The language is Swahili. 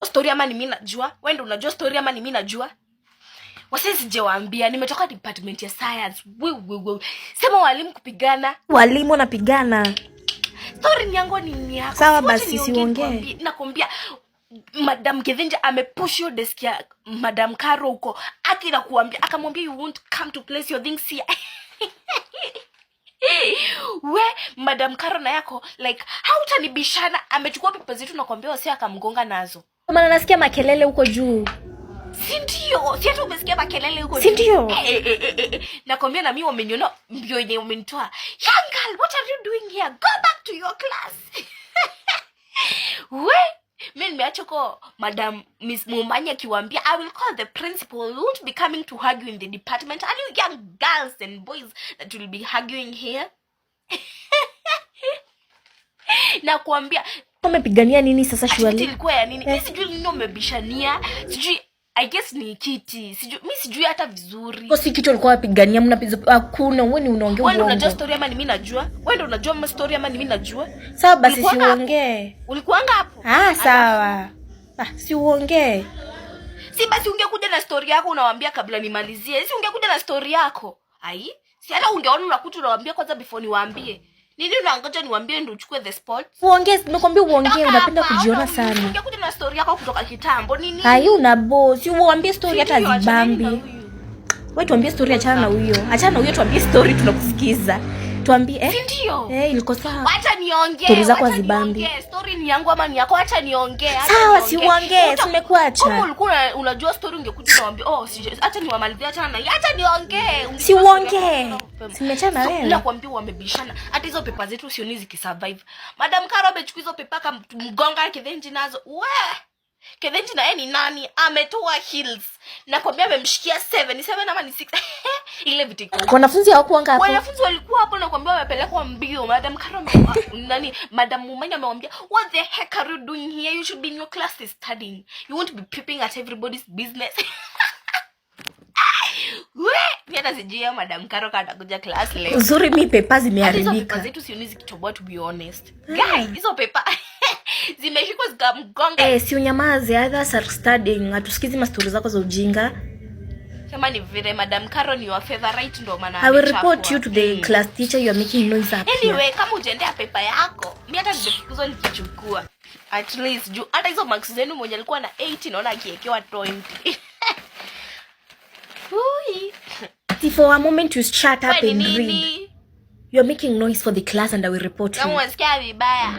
Story ama ni mimi najua? Wewe ndio unajua story ama ni mimi najua? Wase sijawaambia nimetoka department ya science. Wewe. Sema walimu kupigana. Walimu wanapigana. Story ni yangu ni yako. Sawa basi siongee. Nakwambia Madam Kevenja amepush your desk ya Madam Karo huko. Akina kuambia akamwambia you won't come to place your things here. We Madam Karo na yako like hautanibishana, amechukua pepa zetu na kuambia wasi akamgonga nazo. Maana nasikia makelele huko juu. Si ndio? Si hata umesikia makelele huko juu. Si ndio? Nakwambia na mimi wameniona mbio yenye umenitoa. Young girl, what are you doing here? Go back to your class. We mimi nimeacha kwa Madam Miss Mumanya kiwaambia I will call the principal. We won't be coming to hug you in the department. Are you young girls and boys that will be arguing here? Na kuambia wamepigania nini sasa shwali? Ilikuwa ya nini? Mimi sijui nini umebishania. Sijui I guess ni kiti. Mimi sijui hata vizuri. Kwa si kitu walikuwa wapigania mnapiza hakuna wewe ni unaongea uongo. Wewe unajua story ama ni mimi najua? Wewe ndio unajua story ama ni mimi najua? Sawa basi si uongee. Ulikuanga hapo? Sawa. Si uongee. Si basi ungekuja na story yako unawaambia kabla nimalizie. Si ungekuja na story yako. Ai? Si hata ungeona unakuta unawaambia kwanza before niwaambie. Nini unangoja niwaambie ndio uchukue the spot? Uongee, nimekwambia uongee, unapenda kujiona sana. Ungekuja na story yako kutoka kitambo nini? Una boss, uambie story hata zibambi. Wewe tuambie story, achana na huyo. Achana na huyo, tuambie story tunakusikiza. Tuambie ndio. Ilikuwa sawa. Acha niongee. Story zako zibambi. Story ni yangu ama ni yako? Acha niongee. Sawa, si uongee, tumekuacha. Kama ulikuwa unajua story ungekuja naambia acha niwamalizie, acha na. Acha niongee. Si uongee. Simechana wewe. Nakwambia wamebishana. Hata hizo pepa zetu sioni zikisurvive. Madam Karo amechukua hizo pepa kama mgonga Kevenji nazo. Kevenji na yeye ni nani? Ametoa heels. Nakwambia amemshikia 7 ama ni 6. Ile vitiko. Wanafunzi hawakuanga hapo. Wanafunzi walikuwa hapo, nakwambia wamepelekwa mbio. Madam Karo nani? Madam Mumanya amemwambia, "What the heck are you doing here? You should be in your class studying. You won't be peeping at everybody's business." Hata sijui Madam Karo katakuja class leo. Uzuri mimi pepa zimeharibika. Hizo pepa zetu sioni zikitoboa, to be honest. Guys, hizo pepa zimeshikwa zikamgonga. Si unyamaze, others are studying. Atusikizi mastori zako za ujinga. Sema ni vile Madam Karo ni wa favorite ndo maana. I will report you to the class teacher. You are making noise up. Anyway, kama ujaendea pepa yako, mimi hata nimefukuzwa nikichukua. At least juu hata hizo marks zenu mmoja alikuwa na 8 naona akiekewa 20. For a moment you shut up and read. You're making noise for the class and I will report you. Kama unasikia vibaya.